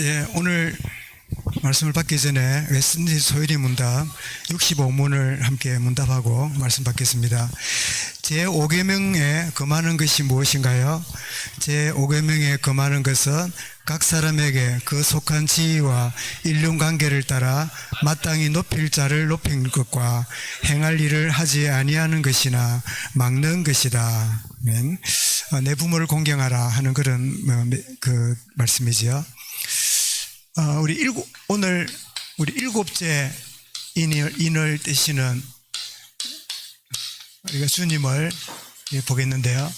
예, 오늘 말씀을 받기 전에 웨스트민스터 소요리 문답 65문을 함께 문답하고 말씀 받겠습니다. 제5계명에 금하는 것이 무엇인가요? 제5계명에 금하는 것은 각 사람에게 그 속한 지위와 인륜관계를 따라 마땅히 높일 자를 높인 것과 행할 일을 하지 아니하는 것이나 막는 것이다. 내 부모를 공경하라 하는 그런 그 말씀이지요. 오늘 우리 일곱째 인을 떼시는 우리가 주님을 보겠는데요.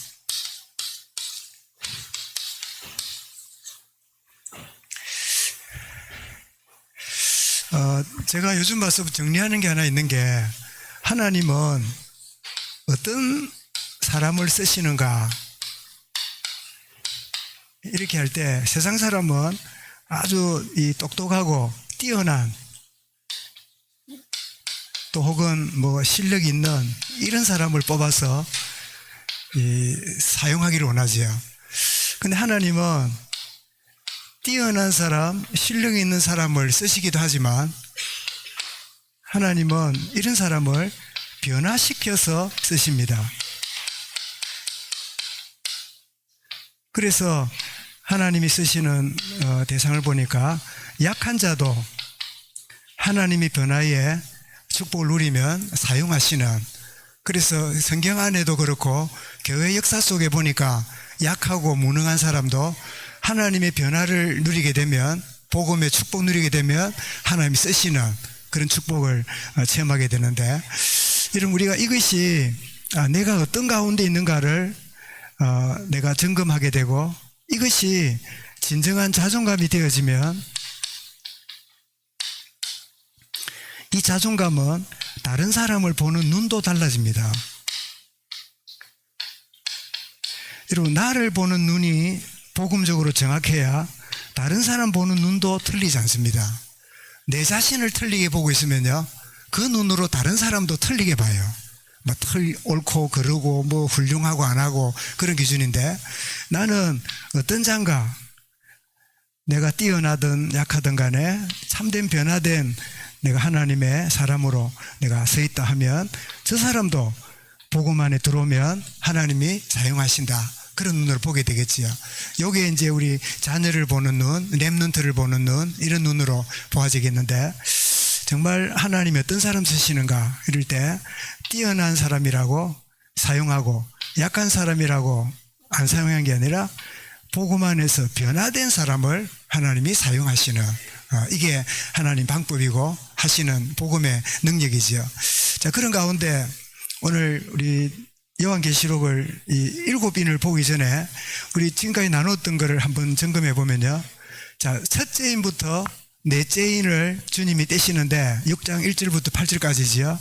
제가 요즘 봐서 정리하는 게 하나 있는 게, 하나님은 어떤 사람을 쓰시는가 이렇게 할 때, 세상 사람은 아주 똑똑하고 뛰어난, 또 혹은 실력 있는 이런 사람을 뽑아서 사용하기를 원하지요. 근데 하나님은 뛰어난 사람, 실력 있는 사람을 쓰시기도 하지만, 하나님은 이런 사람을 변화시켜서 쓰십니다. 그래서 하나님이 쓰시는 대상을 보니까 약한 자도 하나님이 변화의 축복을 누리면 사용하시는, 그래서 성경 안에도 그렇고 교회 역사 속에 보니까 약하고 무능한 사람도 하나님의 변화를 누리게 되면, 복음의 축복 누리게 되면 하나님이 쓰시는 그런 축복을 체험하게 되는데, 여러분, 우리가 이것이 내가 어떤 가운데 있는가를 내가 점검하게 되고, 이것이 진정한 자존감이 되어지면, 이 자존감은 다른 사람을 보는 눈도 달라집니다. 여러분, 나를 보는 눈이 복음적으로 정확해야 다른 사람 보는 눈도 틀리지 않습니다. 내 자신을 틀리게 보고 있으면요, 그 눈으로 다른 사람도 틀리게 봐요. 옳고 그르고 훌륭하고 안 하고 그런 기준인데, 나는 어떤 장가, 내가 뛰어나든 약하든 간에 참된 변화된 내가 하나님의 사람으로 내가 서 있다 하면, 저 사람도 복음 안에 들어오면 하나님이 사용하신다, 그런 눈으로 보게 되겠지요. 요게 이제 우리 자녀를 보는 눈, 렘넌트를 보는 눈, 이런 눈으로 보아지겠는데, 정말 하나님이 어떤 사람 쓰시는가 이럴 때 뛰어난 사람이라고 사용하고, 약한 사람이라고 안 사용한 게 아니라 복음 안에서 변화된 사람을 하나님이 사용하시는, 이게 하나님 방법이고 하시는 복음의 능력이지요. 자, 그런 가운데 오늘 우리 요한계시록을 이 7인을 보기 전에 우리 지금까지 나눴던 것을 한번 점검해 보면요, 자, 첫째 인부터 넷째 인을 주님이 떼시는데 6장 1절부터 8절까지지요.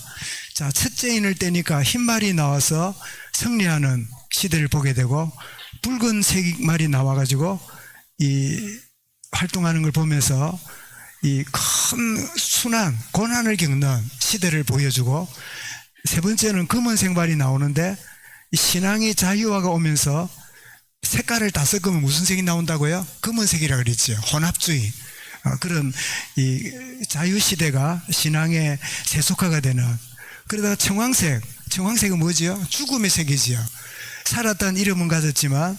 자, 첫째 인을 떼니까 흰말이 나와서 승리하는 시대를 보게 되고, 붉은색 말이 나와가지고 이 활동하는 걸 보면서 이 큰 순환, 고난을 겪는 시대를 보여주고, 세 번째는 검은색 말이 나오는데, 신앙의 자유화가 오면서 색깔을 다 섞으면 무슨 색이 나온다고요? 검은색이라 그랬죠. 혼합주의. 그런 이 자유시대가 신앙의 세속화가 되는, 그러다가 청황색은 뭐지요? 죽음의 색이지요. 살았다는 이름은 가졌지만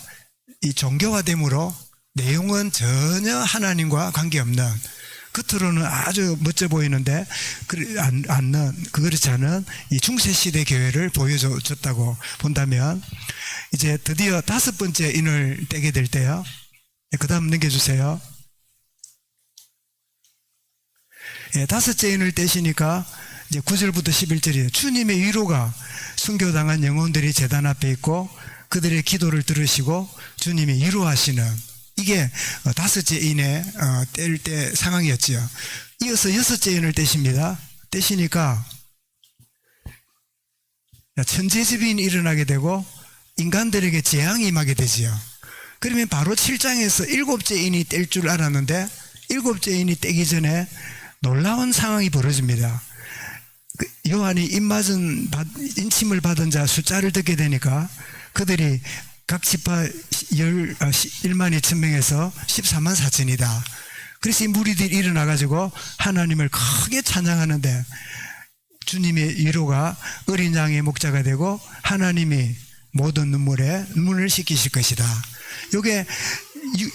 이 종교화됨으로 내용은 전혀 하나님과 관계없는, 겉으로는 아주 멋져 보이는데 그렇지 않은 이 중세시대 교회를 보여줬다고 본다면, 이제 드디어 5번째 인을 떼게 될 때요, 그 다음 넘겨주세요. 5째 인을 떼시니까 이제 9절부터 11절이에요. 주님의 위로가 순교당한 영혼들이 제단 앞에 있고 그들의 기도를 들으시고 주님이 위로하시는, 이게 5째 인에 뗄 때 상황이었지요. 이어서 6째 인을 떼십니다. 떼시니까 천재지변이 일어나게 되고 인간들에게 재앙이 임하게 되지요. 그러면 바로 7장에서 7째 인이 뗄 줄 알았는데 7째 인이 떼기 전에 놀라운 상황이 벌어집니다. 요한이 인침을 받은 자 숫자를 듣게 되니까 그들이 각 지파 1만 2천 명에서 14만 4천이다. 그래서 이 무리들이 일어나가지고 하나님을 크게 찬양하는데 주님의 위로가 어린 양의 목자가 되고 하나님이 모든 눈물을 씻기실 것이다. 이게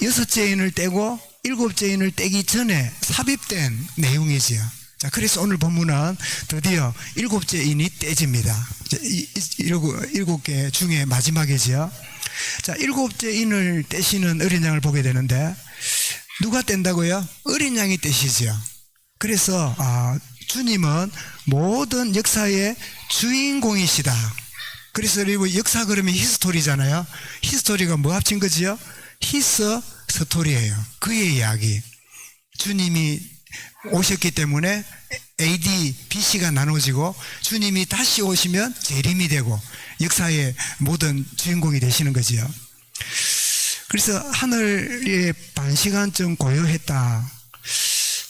6째 인을 떼고 7째 인을 떼기 전에 삽입된 내용이지요. 자, 그래서 오늘 본문은 드디어 7째 인이 떼집니다. 7개 중에 마지막이지요. 자, 7째 인을 떼시는 어린 양을 보게 되는데 누가 뗀다고요? 어린 양이 떼시죠. 그래서 주님은 모든 역사의 주인공이시다. 그래서 그리고 역사 그러면 히스토리잖아요. 히스토리가 뭐 합친 거지요? 히스 스토리예요. 그의 이야기. 주님이 오셨기 때문에 AD, BC가 나눠지고 주님이 다시 오시면 재림이 되고 역사의 모든 주인공이 되시는 거지요. 그래서 하늘이 반시간쯤 고요했다.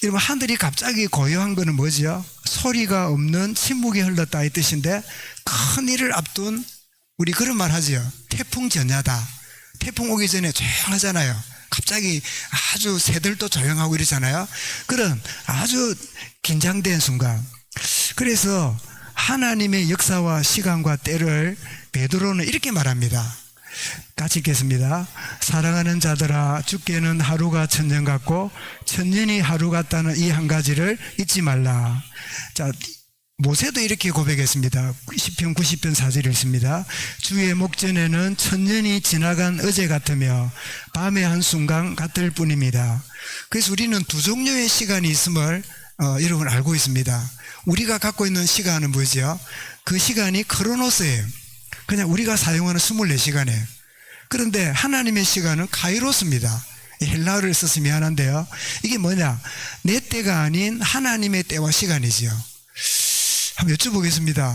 여러분, 하늘이 갑자기 고요한 거는 뭐지요? 소리가 없는 침묵이 흘렀다 이 뜻인데, 큰 일을 앞둔 우리 그런 말 하지요. 태풍 전야다. 태풍 오기 전에 조용하잖아요. 갑자기 아주 새들도 조용하고 이러잖아요. 그런 아주 긴장된 순간. 그래서 하나님의 역사와 시간과 때를 베드로는 이렇게 말합니다. 같이 읽겠습니다. 사랑하는 자들아, 주께는 하루가 천년 같고 천년이 하루 같다는 이 한 가지를 잊지 말라. 자, 모세도 이렇게 고백했습니다. 시편 90편 4절을 읽습니다. 주의 목전에는 천년이 지나간 어제 같으며 밤의 한순간 같을 뿐입니다. 그래서 우리는 두 종류의 시간이 있음을 여러분 알고 있습니다. 우리가 갖고 있는 시간은 뭐죠? 그 시간이 크로노스예요. 그냥 우리가 사용하는 24시간이에요. 그런데 하나님의 시간은 카이로스입니다. 헬라어를 써서 미안한데요. 이게 뭐냐? 내 때가 아닌 하나님의 때와 시간이지요. 한번 여쭤보겠습니다.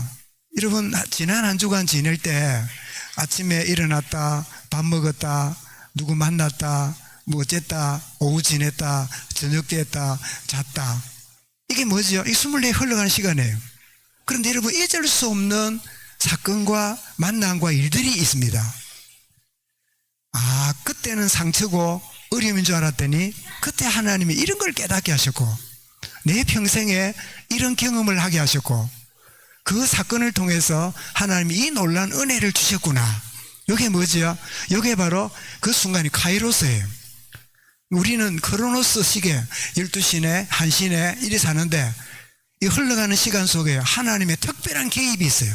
여러분, 지난 한 주간 지낼 때 아침에 일어났다, 밥 먹었다, 누구 만났다, 뭐 어쨌다, 오후 지냈다, 저녁 됐다, 잤다. 이게 뭐죠? 이 24 흘러가는 시간이에요. 그런데 여러분, 잊을 수 없는 사건과 만남과 일들이 있습니다. 그때는 상처고 어려움인 줄 알았더니 그때 하나님이 이런 걸 깨닫게 하셨고 내 평생에 이런 경험을 하게 하셨고 그 사건을 통해서 하나님이 이 놀라운 은혜를 주셨구나. 이게 뭐지요? 이게 바로 그 순간이 카이로스예요. 우리는 크로노스 시계 12시네 1시네 이래 사는데 이 흘러가는 시간 속에 하나님의 특별한 개입이 있어요.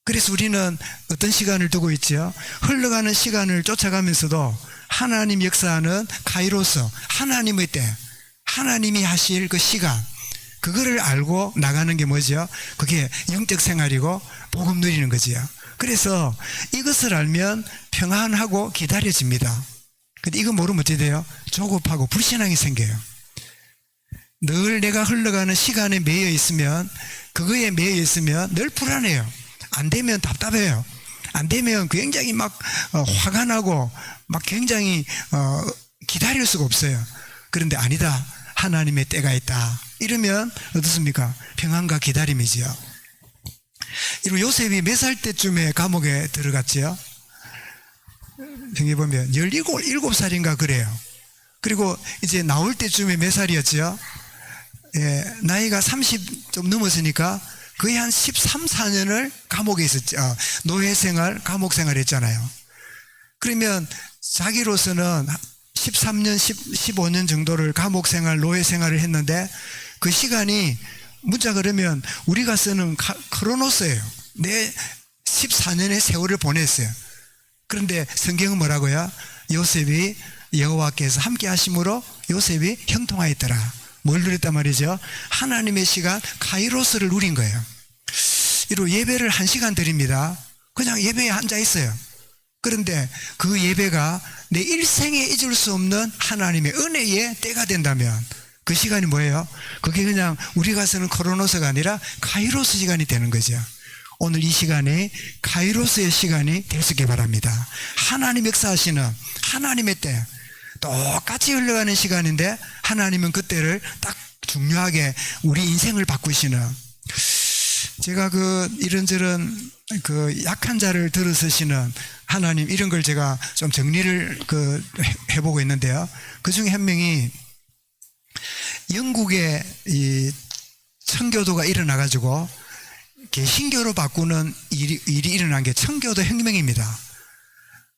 그래서 우리는 어떤 시간을 두고 있죠? 흘러가는 시간을 쫓아가면서도 하나님 역사하는 카이로스, 하나님의 때, 하나님이 하실 그 시간, 그거를 알고 나가는 게 뭐죠? 그게 영적 생활이고 복음 누리는 거지요. 그래서 이것을 알면 평안하고 기다려집니다. 근데 이거 모르면 어떻게 돼요? 조급하고 불신앙이 생겨요. 늘 내가 흘러가는 시간에 매여 있으면, 그거에 매여 있으면 늘 불안해요. 안 되면 답답해요. 안 되면 굉장히 막 화가 나고 막 굉장히 기다릴 수가 없어요. 그런데 아니다. 하나님의 때가 있다. 이러면 어떻습니까? 평안과 기다림이지요. 그리고 요셉이 몇 살 때쯤에 감옥에 들어갔지요? 생각해보면 17살인가 그래요. 그리고 이제 나올 때쯤에 몇 살이었지요? 나이가 30 좀 넘었으니까 거의 한 13, 14년을 감옥에 있었죠. 노예 생활, 감옥 생활 했잖아요. 그러면 자기로서는 13년, 15년 정도를 감옥 생활, 노예 생활을 했는데 그 시간이 문자 그러면 우리가 쓰는 크로노스예요. 내 14년의 세월을 보냈어요. 그런데 성경은 뭐라고요? 요셉이 여호와께서 함께 하심으로 요셉이 형통하였더라. 뭘 누렸단 말이죠? 하나님의 시간 카이로스를 누린 거예요. 이로 예배를 1시간 드립니다. 그냥 예배에 앉아 있어요. 그런데 그 예배가 내 일생에 잊을 수 없는 하나님의 은혜의 때가 된다면 그 시간이 뭐예요? 그게 그냥 우리가 쓰는 크로노스가 아니라 카이로스 시간이 되는 거죠. 오늘 이 시간이 카이로스의 시간이 될 수 있게 바랍니다. 하나님 역사하시는 하나님의 때, 똑같이 흘러가는 시간인데 하나님은 그때를 딱 중요하게 우리 인생을 바꾸시는, 제가 이런저런 약한 자를 들어서시는 하나님, 이런 걸 제가 좀 정리를 해보고 있는데요. 그 중에 한 명이 영국의 이 청교도가 일어나 가지고 개신교로 바꾸는 일이 일어난 게 청교도 혁명입니다.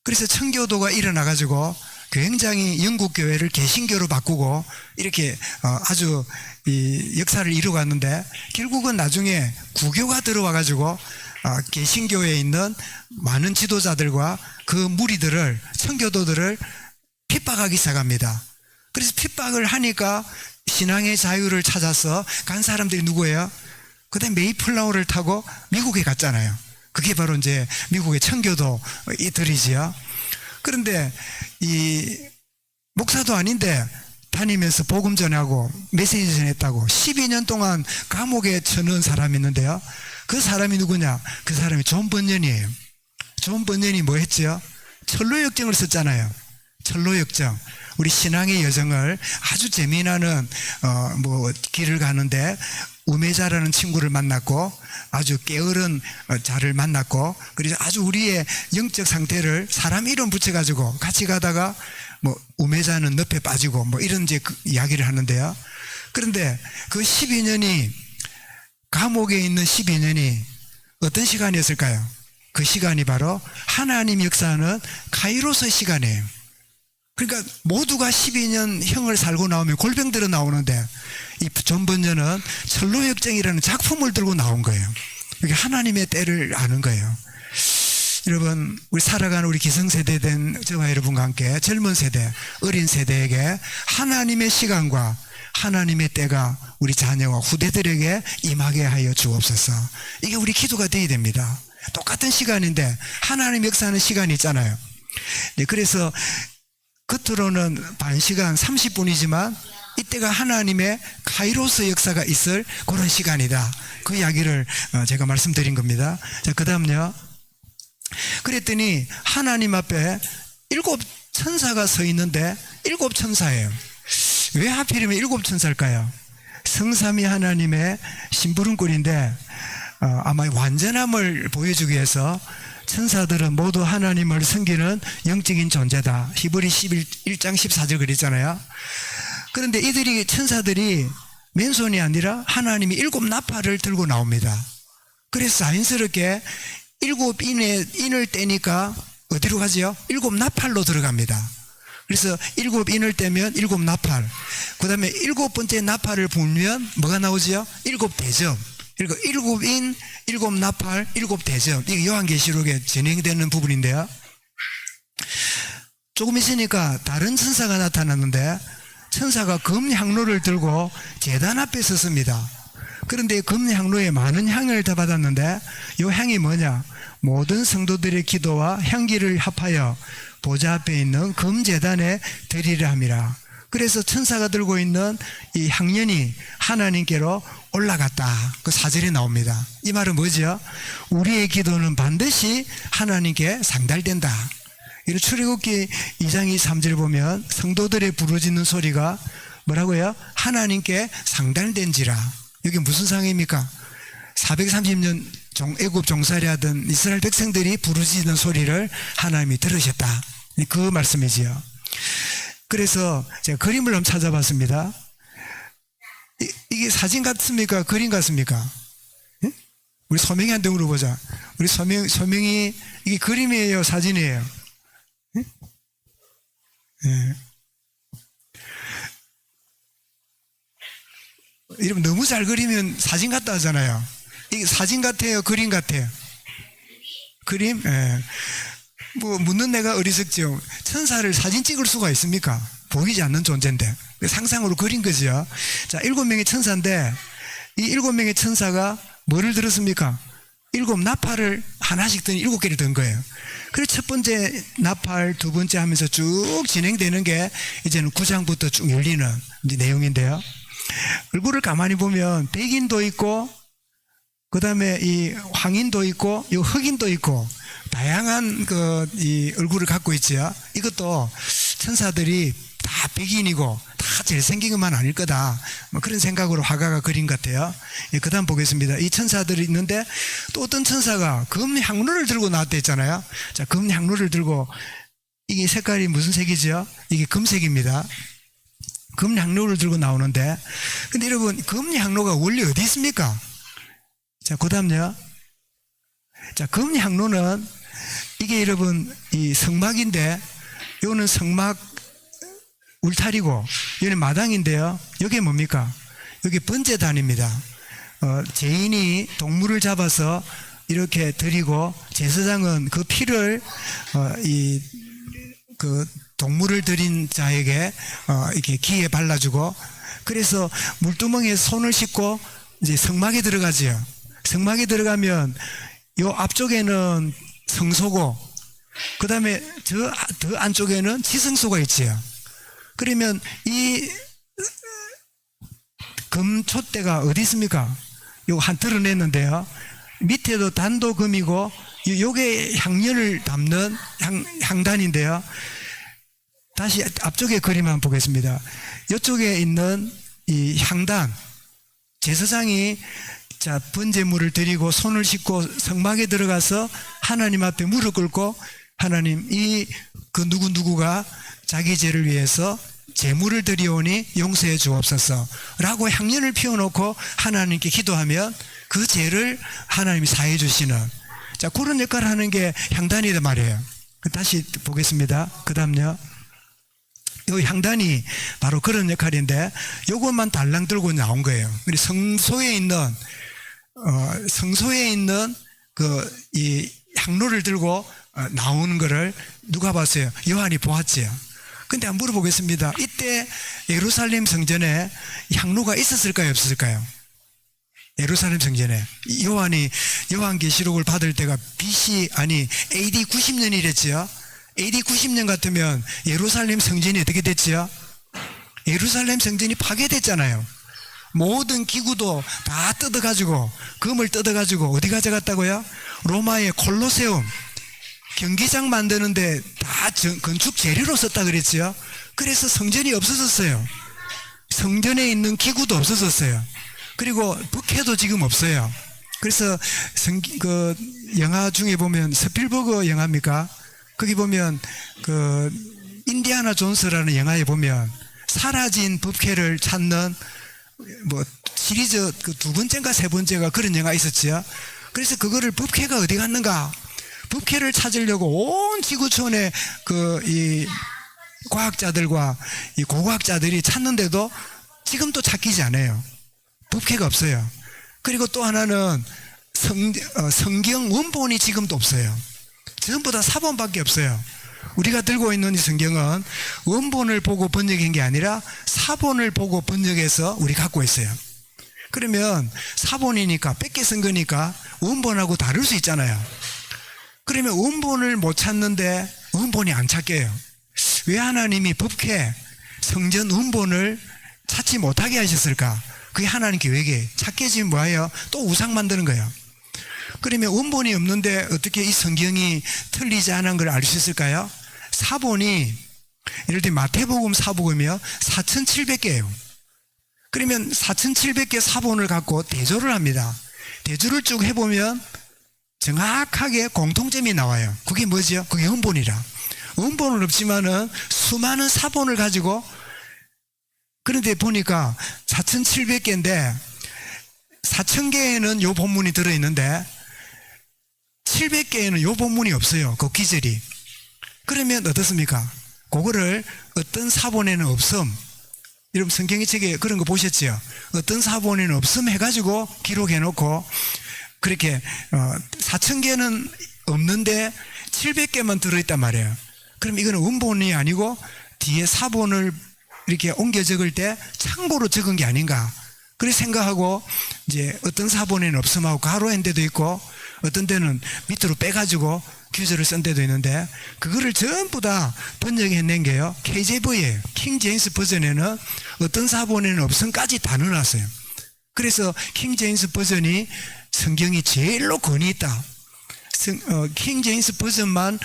그래서 청교도가 일어나 가지고 굉장히 영국 교회를 개신교로 바꾸고 이렇게 아주 이 역사를 이루어갔는데, 결국은 나중에 구교가 들어와 가지고 개신교에 있는 많은 지도자들과 그 무리들을, 청교도들을 핍박하기 시작합니다. 그래서 핍박을 하니까 신앙의 자유를 찾아서 간 사람들이 누구예요? 그다음에 메이플라워를 타고 미국에 갔잖아요. 그게 바로 이제 미국의 청교도들이지요. 그런데 이 목사도 아닌데 다니면서 복음 전하고 메시지 전했다고 12년 동안 감옥에 쳐넣은 사람이 있는데요. 그 사람이 누구냐? 그 사람이 존 번연이에요. 존 번연이 뭐 했죠? 철로역정을 썼잖아요. 철로역정. 우리 신앙의 여정을 아주 재미나는 길을 가는데 우매자라는 친구를 만났고 아주 게으른 자를 만났고, 그래서 아주 우리의 영적 상태를 사람 이름 붙여가지고 같이 가다가 우매자는 늪에 빠지고 이런 이제 그 이야기를 하는데요. 그런데 그 12년이, 감옥에 있는 12년이 어떤 시간이었을까요? 그 시간이 바로 하나님 역사하는 카이로스의 시간이에요. 그러니까 모두가 12년 형을 살고 나오면 골병들어 나오는데, 이 존 번연은 철로역정이라는 작품을 들고 나온 거예요. 이게 하나님의 때를 아는 거예요. 여러분, 우리 살아가는 우리 기성세대 된 저와 여러분과 함께 젊은 세대, 어린 세대에게 하나님의 시간과 하나님의 때가 우리 자녀와 후대들에게 임하게 하여 주옵소서. 이게 우리 기도가 되어야 됩니다. 똑같은 시간인데 하나님 역사하는 시간이 있잖아요. 네, 그래서 겉으로는 반시간 30분이지만 이때가 하나님의 카이로스 역사가 있을 그런 시간이다. 그 이야기를 제가 말씀드린 겁니다. 자, 그 다음요. 그랬더니 하나님 앞에 7 천사가 서 있는데 7 천사예요. 왜 하필이면 7 천사일까요? 성삼위 하나님의 심부름꾼인데 아마 완전함을 보여주기 위해서 천사들은 모두 하나님을 섬기는 영적인 존재다. 히브리 1장 14절 그랬잖아요. 그런데 이들이, 천사들이 맨손이 아니라 하나님이 7 나팔을 들고 나옵니다. 그래서 자연스럽게 7인을 떼니까 어디로 가지요? 7 나팔로 들어갑니다. 그래서 7인을 떼면 7 나팔, 그 다음에 7번째 나팔을 불면 뭐가 나오지요? 7 대접. 그리고 7인, 7 나팔, 7 대접. 이게 요한계시록에 진행되는 부분인데요. 조금 있으니까 다른 천사가 나타났는데, 천사가 금향로를 들고 제단 앞에 섰습니다. 그런데 금향로에 많은 향을 다 받았는데, 이 향이 뭐냐? 모든 성도들의 기도와 향기를 합하여 보좌 앞에 있는 금제단에 드리려 함이라. 그래서 천사가 들고 있는 이 향연이 하나님께로 올라갔다. 그 4절에 나옵니다. 이 말은 뭐죠? 우리의 기도는 반드시 하나님께 상달된다. 이 출애굽기 2장 3절 보면 성도들의 부르짖는 소리가 뭐라고요? 하나님께 상달된지라. 여기 무슨 상입니까? 430년 애굽 종살이 하던 이스라엘 백성들이 부르짖는 소리를 하나님이 들으셨다. 그 말씀이지요. 그래서 제가 그림을 한번 찾아봤습니다. 이게 사진 같습니까? 그림 같습니까? 예? 우리 소명이한테 물어보자. 우리 소명이 이게 그림이에요? 사진이에요? 예? 예. 여러분, 너무 잘 그리면 사진 같다 하잖아요. 이게 사진 같아요? 그림 같아요? 그림? 예. 묻는 내가 어리석죠. 천사를 사진 찍을 수가 있습니까? 보이지 않는 존재인데. 상상으로 그린 거죠. 자, 7명의 천사인데, 이 7명의 천사가 뭐를 들었습니까? 7 나팔을 하나씩 든 7개를 든 거예요. 그래서 첫 번째 나팔, 두 번째 하면서 쭉 진행되는 게 이제는 9장부터 쭉 열리는 이제 내용인데요. 얼굴을 가만히 보면 백인도 있고, 그 다음에 이 황인도 있고, 이 흑인도 있고, 다양한 이 얼굴을 갖고 있죠. 이것도 천사들이 다 백인이고 다 잘생긴 것만 아닐 거다, 그런 생각으로 화가가 그린 것 같아요. 그 다음 보겠습니다. 이 천사들이 있는데 또 어떤 천사가 금향로를 들고 나왔다 했잖아요. 자, 금향로를 들고, 이게 색깔이 무슨 색이죠? 이게 금색입니다. 금향로를 들고 나오는데, 근데 여러분, 금향로가 원래 어디 있습니까? 자, 그 다음요. 자, 금향로는 이게 여러분, 이 성막인데, 요거는 성막 울타리고, 여기는 마당인데요. 여기 뭡니까? 여기 번제단입니다. 죄인이 동물을 잡아서 이렇게 드리고, 제사장은 그 피를, 그 동물을 드린 자에게 이렇게 기에 발라주고, 그래서 물두멍에 손을 씻고 이제 성막에 들어가지요. 성막에 들어가면 요 앞쪽에는 성소고, 그 다음에 더 안쪽에는 지성소가 있지요. 그러면 이 금촛대가 어디 있습니까? 요거 한 드러냈는데요. 밑에도 단도 금이고, 요게 향연을 담는 향단인데요. 다시 앞쪽에 그림 한번 보겠습니다. 이쪽에 있는 이 향단, 제사장이 자, 번제물을 드리고 손을 씻고 성막에 들어가서 하나님 앞에 무릎 꿇고, 하나님, 그 누구누구가 자기 죄를 위해서 제물을 드리오니 용서해 주옵소서 라고 향연을 피워놓고 하나님께 기도하면 그 죄를 하나님이 사해 주시는, 자, 그런 역할을 하는 게 향단이란 말이에요. 다시 보겠습니다. 그 다음요. 이 향단이 바로 그런 역할인데, 요것만 달랑 들고 나온 거예요. 우리 성소에 있는 이 향로를 들고 나오는 거를 누가 봤어요? 요한이 보았지요. 근데 한번 물어보겠습니다. 이때 예루살렘 성전에 향로가 있었을까요? 없었을까요? 예루살렘 성전에 요한계시록을 받을 때가 AD 90년이랬지요. AD 90년 같으면 예루살렘 성전이 어떻게 됐지요? 예루살렘 성전이 파괴됐잖아요. 모든 기구도 다 뜯어가지고, 금을 뜯어가지고 어디 가져갔다고요? 로마의 콜로세움, 경기장 만드는데 다 건축 재료로 썼다 그랬지요. 그래서 성전이 없어졌어요. 성전에 있는 기구도 없어졌어요. 그리고 북해도 지금 없어요. 그래서 그 영화 중에 보면, 스필버그 영화입니까? 거기 보면 그 인디아나 존스라는 영화에 보면 사라진 북해를 찾는 뭐 시리즈 그 두 번째인가 세 번째가 그런 영화 있었지요. 그래서 그거를 북해가 어디 갔는가, 북해를 찾으려고 온 지구촌에 이 과학자들과 이 고고학자들이 찾는데도 지금도 찾기지 않아요. 북해가 없어요. 그리고 또 하나는 성경 원본이 지금도 없어요. 전부 다 사본밖에 없어요. 우리가 들고 있는 이 성경은 원본을 보고 번역한 게 아니라 사본을 보고 번역해서 우리 갖고 있어요. 그러면 사본이니까 뺏겨 쓴 거니까 원본하고 다를 수 있잖아요. 그러면 원본을 못 찾는데 원본이 안 찾겨요. 왜 하나님이 북해 성전 원본을 찾지 못하게 하셨을까? 그게 하나님 계획이에요. 찾게 지면 뭐예요? 또 우상 만드는 거예요. 그러면 원본이 없는데 어떻게 이 성경이 틀리지 않은 걸 알 수 있을까요? 사본이, 예를 들면 마태복음 사복음이요 4,700개예요. 그러면 4,700개 사본을 갖고 대조를 합니다. 대조를 쭉 해보면 정확하게 공통점이 나와요. 그게 뭐죠? 그게 원본이라. 원본은 없지만은 수많은 사본을 가지고, 그런데 보니까 4,700개인데 4,000개에는 요 본문이 들어있는데 700개에는 요 본문이 없어요. 그 기절이. 그러면 어떻습니까? 그거를 어떤 사본에는 없음, 여러분 성경의 책에 그런 거 보셨죠? 어떤 사본에는 없음 해가지고 기록해놓고, 그렇게 4,000개는 없는데 700개만 들어있단 말이에요. 그럼 이거는 원본이 아니고 뒤에 사본을 이렇게 옮겨 적을 때 참고로 적은 게 아닌가, 그렇게 생각하고, 이제 어떤 사본에는 없음하고 가로한 데도 있고 어떤 데는 밑으로 빼가지고 규절을 쓴 데도 있는데, 그거를 전부 다 번역해낸 게요 KJV예요. 킹 제임스 버전에는 어떤 사본에는 없음까지 다 넣어놨어요. 그래서 킹 제임스 버전이 성경이 제일로 권위 있다. 킹 제임스 버전만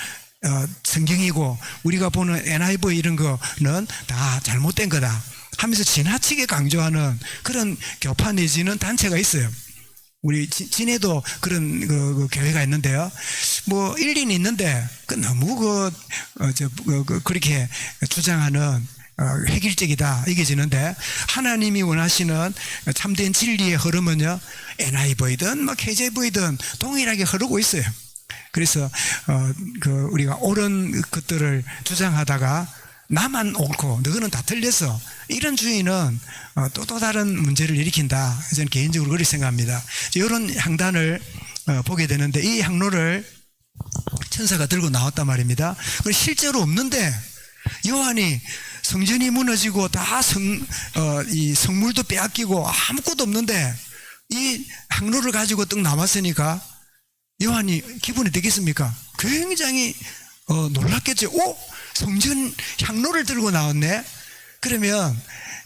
성경이고 우리가 보는 NIV 이런 거는 다 잘못된 거다 하면서 지나치게 강조하는 그런 교파 내지는 단체가 있어요. 우리 진해도 그런 그 교회가 있는데요. 뭐 일리는 있는데 너무 그렇게 주장하는 획일적이다 이겨지는데, 하나님이 원하시는 참된 진리의 흐름은요, NIV든 KJV든 동일하게 흐르고 있어요. 그래서 우리가 옳은 것들을 주장하다가 나만 옳고 너희는 다 틀렸어, 이런 주의는 또 다른 문제를 일으킨다. 저는 개인적으로 그렇게 생각합니다. 이런 향단을 보게 되는데, 이 향로를 천사가 들고 나왔단 말입니다. 실제로 없는데 요한이 성전이 무너지고 다 이 성물도 빼앗기고 아무것도 없는데 이 향로를 가지고 떡 나왔으니까 요한이 기분이 되겠습니까? 굉장히 놀랐겠죠. 오, 성전 향로를 들고 나왔네. 그러면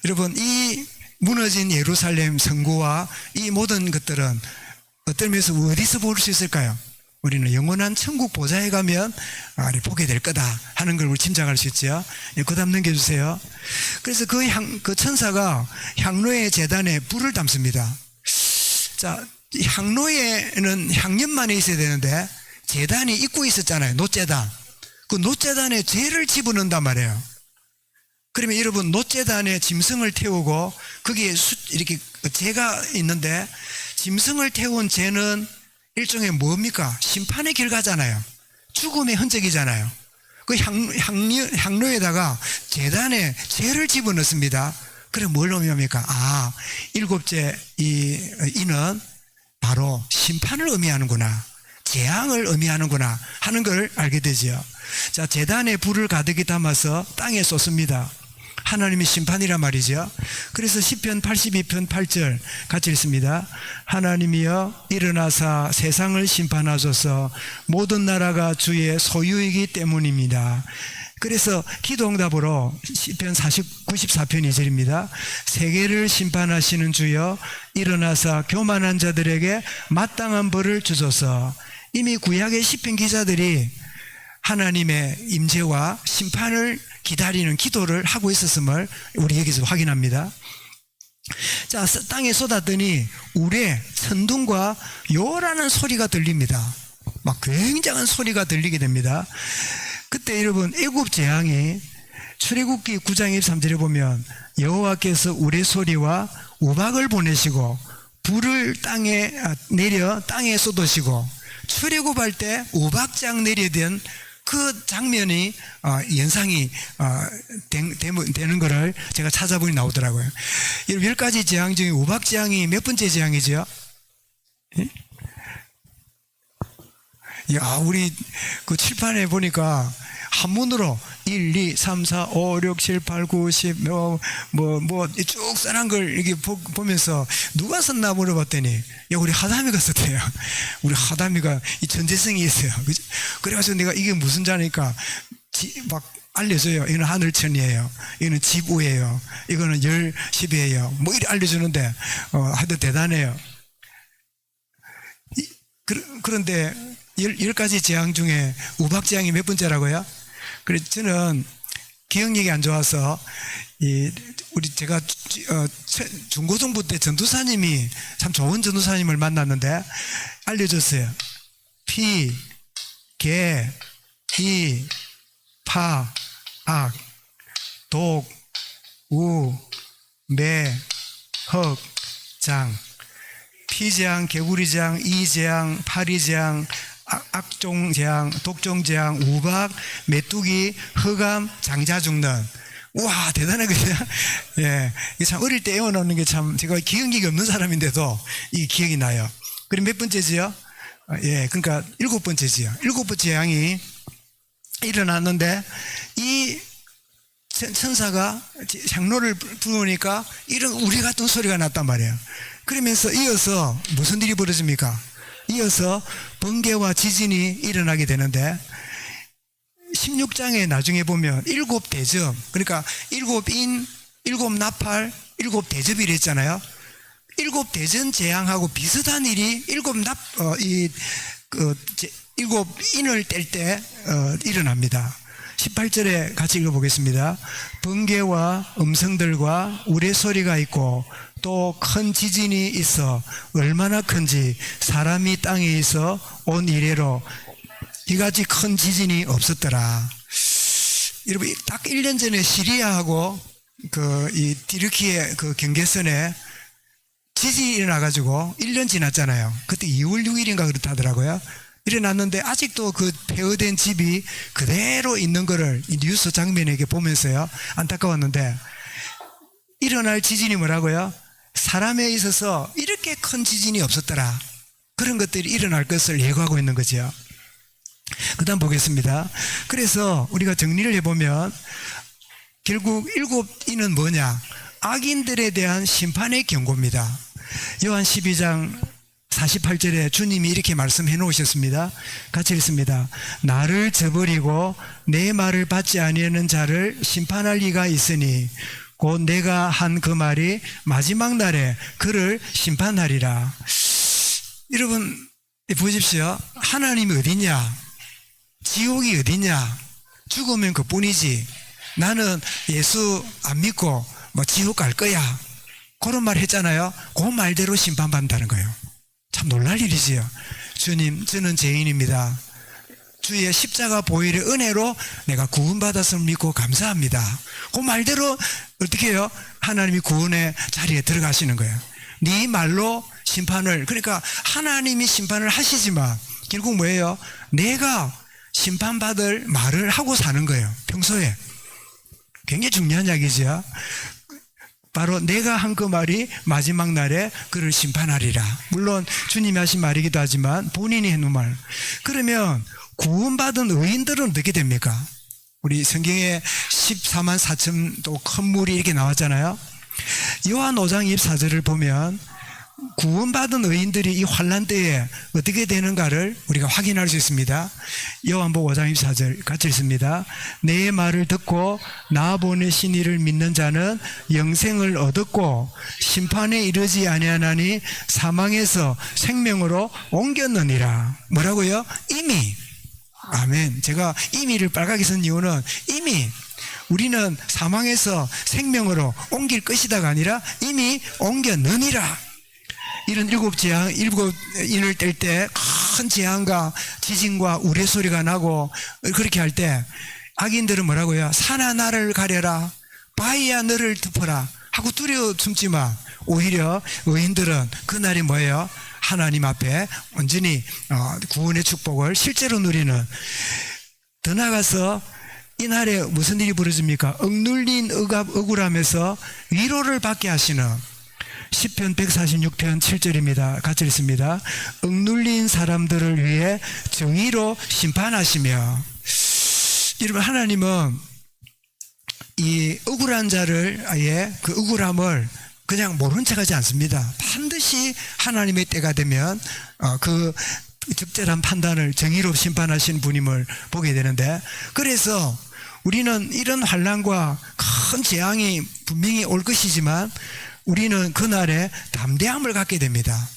여러분, 이 무너진 예루살렘 성구와 이 모든 것들은 어떤 면에서 어디서 볼 수 있을까요? 우리는 영원한 천국 보좌에 가면 보게 될 거다 하는 걸 우리 짐작할 수 있죠. 그 다음 넘겨주세요. 그래서 그 천사가 향로의 제단에 불을 담습니다. 자, 향로에는 향년만에 있어야 되는데 제단이 입고 있었잖아요. 놋제단. 그 놋제단에 죄를 집어넣는단 말이에요. 그러면 여러분, 놋제단에 짐승을 태우고 거기에 이렇게 죄가 있는데, 짐승을 태운 죄는 일종의 뭡니까? 심판의 결과잖아요. 죽음의 흔적이잖아요. 그 향로에다가 제단에 죄를 집어넣습니다. 그래 뭘 의미합니까? 일곱째 이는 바로 심판을 의미하는구나, 재앙을 의미하는구나 하는 걸 알게 되죠. 자, 제단에 불을 가득히 담아서 땅에 쏟습니다. 하나님의 심판이란 말이죠. 그래서 시편 82편 8절 같이 읽습니다. 하나님이여 일어나사 세상을 심판하소서, 모든 나라가 주의 소유이기 때문입니다. 그래서 기도응답으로 시편 94편 2절입니다. 세계를 심판하시는 주여 일어나사 교만한 자들에게 마땅한 벌을 주소서. 이미 구약의 시편 기자들이 하나님의 임재와 심판을 기다리는 기도를 하고 있었음을 우리 여기서 확인합니다. 자, 땅에 쏟았더니 우레, 천둥과 요라는 소리가 들립니다. 막 굉장한 소리가 들리게 됩니다. 그때 여러분, 애굽 재앙이 출애굽기 9장 23절에 보면 여호와께서 우레 소리와 우박을 보내시고 불을 땅에 쏟으시고, 출애굽할 때 우박장 내려된 그 장면이 연상이 되는 것을 제가 찾아보니 나오더라고요. 10가지 재앙 중에 우박 재앙이 몇 번째 재앙이죠? 우리 그 칠판에 보니까 한문으로 1, 2, 3, 4, 5, 6, 7, 8, 9, 10 쭉 써난 걸 이렇게 보면서 누가 썼나 물어봤더니 우리 하담이가 썼대요. 우리 하담이가 이 전재성이 있어요. 그죠? 그래가지고 내가 이게 무슨 자니까 막 알려줘요. 이거는 하늘천이에요. 이거는 지부예요. 이거는 열십이에요. 뭐 이렇게 알려주는데 하여튼 대단해요. 그런데 10가지 재앙 중에 우박 재앙이 몇 번째라고요? 그래서 저는 기억력이 안 좋아서 제가 중고등부 때 전도사님이 참 좋은 전도사님을 만났는데 알려줬어요. 피, 개, 이, 파, 악, 독, 우, 매, 흑, 장. 피재앙, 개구리재앙, 이재앙, 파리재앙, 악종재앙, 독종재앙, 우박, 메뚜기, 흑암, 장자 죽는. 우와, 대단하거든요. 예. 이게 참 어릴 때 애워놓는 게 참, 제가 기억력이 없는 사람인데도 이 기억이 나요. 그럼 몇 번째지요? 그러니까 7번째지요. 7번째 재앙이 일어났는데, 이 천사가 향로를 부으니까 이런 우리 같은 소리가 났단 말이에요. 그러면서 이어서 무슨 일이 벌어집니까? 이어서 번개와 지진이 일어나게 되는데, 16장에 나중에 보면 7대접, 그러니까 7인, 7나팔, 7대접이라 했잖아요. 7대전 재앙하고 비슷한 일이 7인을 뗄 때 일어납니다. 18절에 같이 읽어보겠습니다. 번개와 음성들과 우레소리가 있고 또 큰 지진이 있어 얼마나 큰지 사람이 땅에 있어 온 이래로 이같이 큰 지진이 없었더라. 여러분, 딱 1년 전에 시리아하고 이 디르키의 그 경계선에 지진이 일어나가지고 1년 지났잖아요. 그때 2월 6일인가 그렇다더라고요. 일어났는데 아직도 그 폐허된 집이 그대로 있는 거를 이 뉴스 장면에 이렇게 보면서요, 안타까웠는데, 일어날 지진이 뭐라고요? 사람에 있어서 이렇게 큰 지진이 없었더라. 그런 것들이 일어날 것을 예고하고 있는 거죠. 그 다음 보겠습니다. 그래서 우리가 정리를 해보면 결국 7이는 뭐냐? 악인들에 대한 심판의 경고입니다. 요한 12장 48절에 주님이 이렇게 말씀해 놓으셨습니다. 같이 읽습니다. 나를 저버리고 내 말을 받지 아니하는 자를 심판할 이가 있으니 곧 내가 한 그 말이 마지막 날에 그를 심판하리라. 여러분 보십시오. 하나님이 어디냐? 지옥이 어디냐? 죽으면 그뿐이지. 나는 예수 안 믿고 뭐 지옥 갈 거야. 그런 말 했잖아요. 그 말대로 심판받는다는 거예요. 참 놀랄 일이지요. 주님, 저는 죄인입니다. 주의 십자가 보혈의 은혜로 내가 구원받았음을 믿고 감사합니다. 그 말대로 어떻게 해요? 하나님이 구원의 자리에 들어가시는 거예요. 네 말로 심판을, 그러니까 하나님이 심판을 하시지만 결국 뭐예요? 내가 심판받을 말을 하고 사는 거예요. 평소에. 굉장히 중요한 이야기죠. 바로 내가 한 그 말이 마지막 날에 그를 심판하리라. 물론 주님이 하신 말이기도 하지만 본인이 해놓은 말. 그러면 구원받은 의인들은 어떻게 됩니까? 우리 성경에 14만 4천 또 큰 물이 이렇게 나왔잖아요. 요한 5장 24절을 보면 구원받은 의인들이 이 환난 때에 어떻게 되는가를 우리가 확인할 수 있습니다. 요한복음 5장 24절 같이 읽습니다. 내 말을 듣고 나 보내신 이를 믿는 자는 영생을 얻었고 심판에 이르지 아니하나니 사망에서 생명으로 옮겼느니라. 뭐라고요? 이미. 아멘. 제가 이미를 빨갛게 쓴 이유는 이미 우리는 사망에서 생명으로 옮길 것이다가 아니라 이미 옮겼느니라. 이런 일곱 인을 뗄 때 큰 재앙과 지진과 우레소리가 나고 그렇게 할 때 악인들은 뭐라고요? 산아 나를 가려라, 바위야 너를 덮어라 하고 두려워 숨지만 오히려 의인들은 그날이 뭐예요? 하나님 앞에 온전히 구원의 축복을 실제로 누리는. 더 나아가서 이날에 무슨 일이 벌어집니까? 억눌린 억울함에서 위로를 받게 하시는 시편 146편 7절입니다. 같이 읽습니다. 억눌린 사람들을 위해 정의로 심판하시며. 여러분, 하나님은 이 억울한 자를 아예 그 억울함을 그냥 모른 척 하지 않습니다. 반드시 하나님의 때가 되면 그 적절한 판단을 정의로 심판하신 분임을 보게 되는데, 그래서 우리는 이런 환난과 큰 재앙이 분명히 올 것이지만 우리는 그날에 담대함을 갖게 됩니다.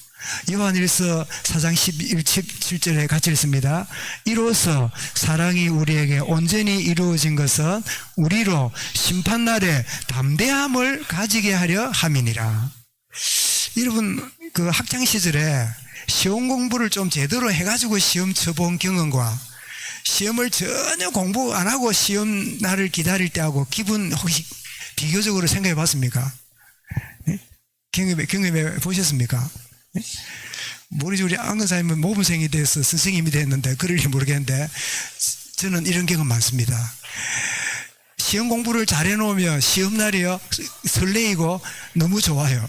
요한일서 4장 17절에 같이 읽습니다. 이로써 사랑이 우리에게 온전히 이루어진 것은 우리로 심판날에 담대함을 가지게 하려 함이니라. 여러분, 그 학창시절에 시험 공부를 좀 제대로 해가지고 시험 쳐본 경험과 시험을 전혀 공부 안 하고 시험 날을 기다릴 때하고 기분 혹시 비교적으로 생각해 봤습니까? 경험해 보셨습니까? 모르지, 우리 안근사님은 모범생이 돼서 선생님이 됐는데 그럴지 모르겠는데 저는 이런 경험 많습니다. 시험 공부를 잘해 놓으면 시험날이요 설레이고 너무 좋아요.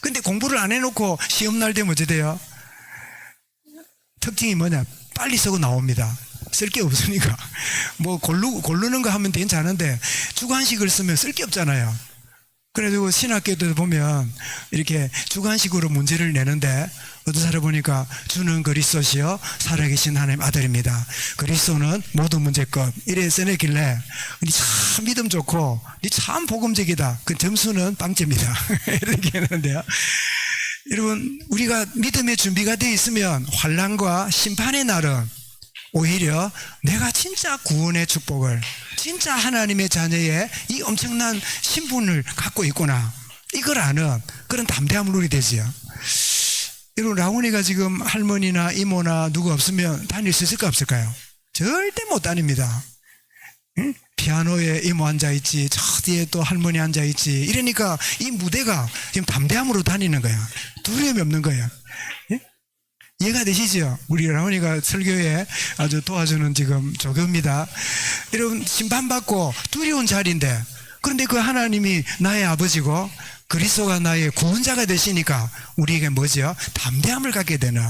근데 공부를 안 해놓고 시험날 되면 어찌 돼요? 특징이 뭐냐? 빨리 쓰고 나옵니다. 쓸 게 없으니까. 뭐 고르는 거 하면 괜찮은데 주관식을 쓰면 쓸 게 없잖아요. 그래가지고 신학교도 보면 이렇게 주관식으로 문제를 내는데 어떤 사람 보니까 주는 그리스도시요 살아계신 하나님 아들입니다. 그리스도는 모든 문제껏 이래 써내길래 니 참 믿음 좋고 니 참 복음적이다. 그 점수는 빵점이다. 이렇게 했는데요. 여러분, 우리가 믿음의 준비가 되어 있으면 환난과 심판의 날은 오히려 내가 진짜 구원의 축복을, 진짜 하나님의 자녀의 이 엄청난 신분을 갖고 있구나, 이걸 아는 그런 담대함을 누리게 되지요. 여러분, 라온이가 지금 할머니나 이모나 누구 없으면 다닐 수 있을까 없을까요? 절대 못 다닙니다. 응? 피아노에 이모 앉아있지, 저 뒤에 또 할머니 앉아있지. 이러니까 이 무대가 지금 담대함으로 다니는 거야. 두려움이 없는 거야. 예? 이해가 되시죠? 우리 어머니가 설교에 아주 도와주는 지금 조교입니다. 여러분, 심판받고 두려운 자리인데, 그런데 그 하나님이 나의 아버지고 그리스도가 나의 구원자가 되시니까 우리에게 뭐죠? 담대함을 갖게 되는.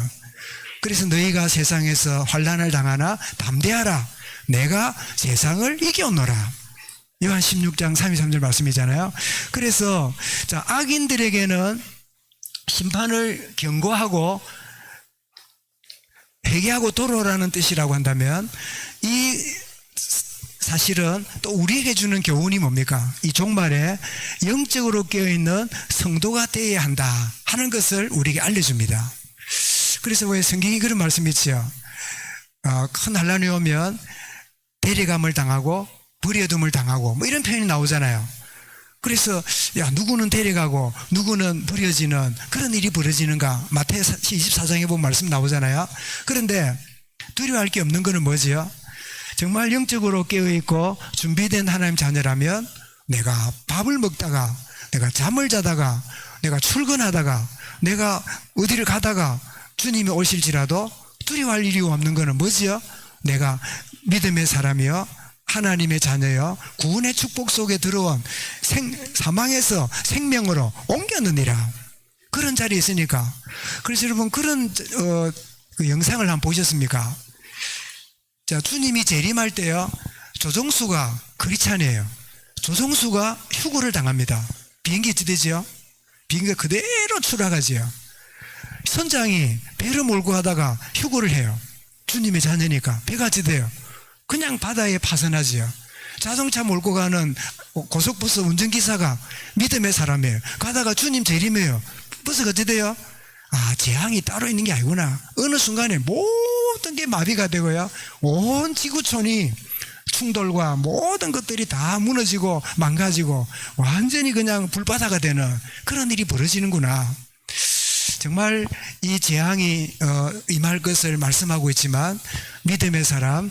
그래서 너희가 세상에서 환난을 당하나 담대하라. 내가 세상을 이겨노라. 요한 16장 32-33절 말씀이잖아요. 그래서 자, 악인들에게는 심판을 경고하고 회개하고 돌아오라는 뜻이라고 한다면, 이 사실은 또 우리에게 주는 교훈이 뭡니까? 이 종말에 영적으로 깨어있는 성도가 되어야 한다 하는 것을 우리에게 알려줍니다. 그래서 왜 성경이 그런 말씀이 있죠? 큰 환난이 오면 데려감을 당하고 버려둠을 당하고 뭐 이런 표현이 나오잖아요. 그래서 야, 누구는 데려가고 누구는 버려지는 그런 일이 벌어지는가? 마태복음 24장에 보면 말씀 나오잖아요. 그런데 두려워할 게 없는 것은 뭐지요? 정말 영적으로 깨어있고 준비된 하나님 자녀라면 내가 밥을 먹다가, 내가 잠을 자다가, 내가 출근하다가, 내가 어디를 가다가 주님이 오실지라도 두려워할 일이 없는 것은 뭐지요? 내가 믿음의 사람이요, 하나님의 자녀요, 구원의 축복 속에 들어온 사망에서 생명으로 옮겼느니라. 그런 자리에 있으니까. 그래서 여러분, 그런 그 영상을 한번 보셨습니까? 자, 주님이 재림할 때요, 조종수가 크리스찬이에요. 조종수가 휴고를 당합니다. 비행기 어찌되지요? 비행기가 그대로 추락하지요. 선장이 배를 몰고 가다가 휴고를 해요. 주님의 자녀니까 배가 어찌돼요? 그냥 바다에 파선하지요. 자동차 몰고 가는 고속버스 운전기사가 믿음의 사람이에요. 가다가 주님 재림해요. 버스가 어찌돼요? 재앙이 따로 있는 게 아니구나. 어느 순간에 모든 게 마비가 되고요, 온 지구촌이 충돌과 모든 것들이 다 무너지고 망가지고 완전히 그냥 불바다가 되는 그런 일이 벌어지는구나. 정말 이 재앙이 임할 것을 말씀하고 있지만, 믿음의 사람,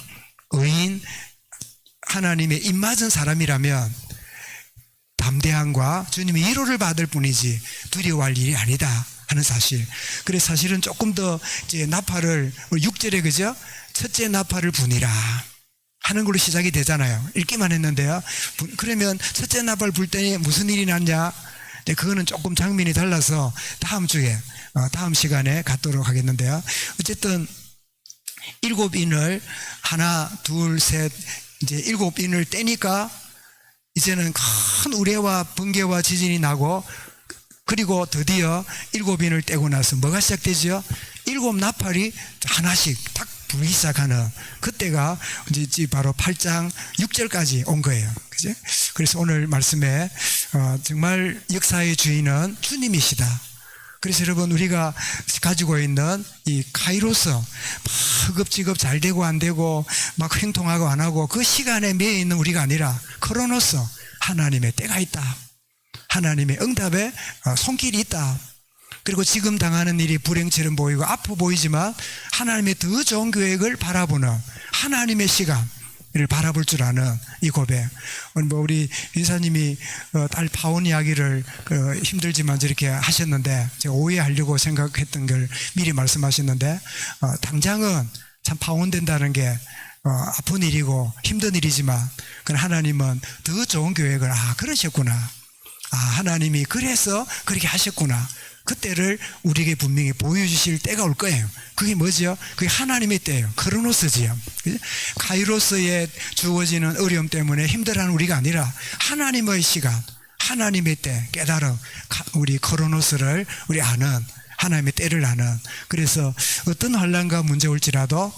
의인, 하나님의 입맞은 사람이라면 담대함과 주님의 위로를 받을 뿐이지 두려워할 일이 아니다 하는 사실. 그래서 사실은 조금 더 이제 나팔을 6절에 그죠? 첫째 나팔을 부니라 하는 걸로 시작이 되잖아요. 읽기만 했는데요. 그러면 첫째 나팔 불 때 무슨 일이 났냐? 그거는 조금 장면이 달라서 다음 주에, 다음 시간에 갖도록 하겠는데요. 어쨌든 7인을 하나, 둘, 셋, 이제 7인을 떼니까 이제는 큰 우레와 번개와 지진이 나고, 그리고 드디어 7인을 떼고 나서 뭐가 시작되죠? 7 나팔이 하나씩 딱 불기 시작하는 그때가 이제 바로 8장 6절까지 온 거예요. 그죠? 그래서 오늘 말씀에 정말 역사의 주인은 주님이시다. 그래서 여러분, 우리가 가지고 있는 이 카이로스, 허겁지겁 잘 되고 안 되고 막 행동하고 안 하고 그 시간에 매여 있는 우리가 아니라 크로노스, 하나님의 때가 있다. 하나님의 응답에 손길이 있다. 그리고 지금 당하는 일이 불행처럼 보이고 아파 보이지만 하나님의 더 좋은 계획을 바라보는 하나님의 시간을 바라볼 줄 아는 이 고백. 우리 인사님이 딸 파혼 이야기를 힘들지만 저렇게 하셨는데, 제가 오해하려고 생각했던 걸 미리 말씀하셨는데, 당장은 참 파혼된다는 게 아픈 일이고 힘든 일이지만, 하나님은 더 좋은 계획을 그러셨구나. 하나님이 그래서 그렇게 하셨구나. 그때를 우리에게 분명히 보여주실 때가 올 거예요. 그게 뭐죠? 그게 하나님의 때예요. 크로노스지요. 카이로스에 주어지는 어려움 때문에 힘들어하는 우리가 아니라 하나님의 시간, 하나님의 때 깨달음, 우리 크로노스를 우리 아는, 하나님의 때를 아는. 그래서 어떤 환난과 문제 올지라도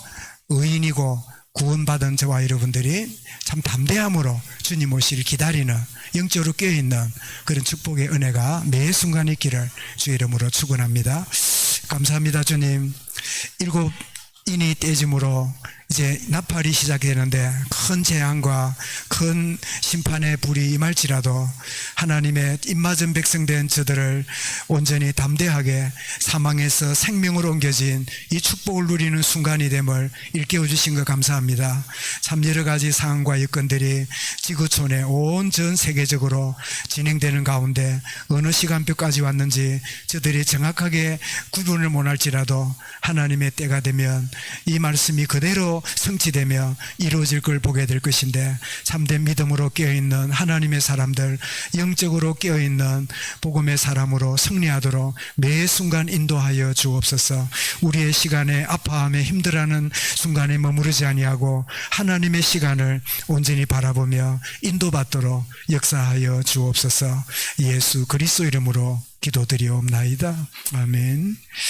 의인이고 구원받은 저와 여러분들이 참 담대함으로 주님 오시를 기다리는, 영적으로 깨어있는 그런 축복의 은혜가 매 순간 있기를 주의 이름으로 축원합니다. 감사합니다. 주님, 7인이 떼짐으로 이제 나팔이 시작되는데 큰 재앙과 큰 심판의 불이 임할지라도 하나님의 입맞은 백성된 저들을 온전히 담대하게 사망에서 생명으로 옮겨진 이 축복을 누리는 순간이 됨을 일깨워 주신 것 감사합니다. 참 여러 가지 상황과 여건들이 지구촌에 온 전 세계적으로 진행되는 가운데 어느 시간표까지 왔는지 저들이 정확하게 구분을 못할지라도 하나님의 때가 되면 이 말씀이 그대로 성취되며 이루어질 걸 보게 될 것인데 참된 믿음으로 깨어있는 하나님의 사람들, 영적으로 깨어있는 복음의 사람으로 승리하도록 매 순간 인도하여 주옵소서. 우리의 시간에 아파함에 힘들어하는 순간에 머무르지 아니하고 하나님의 시간을 온전히 바라보며 인도받도록 역사하여 주옵소서. 예수 그리스도 이름으로 기도드리옵나이다. 아멘.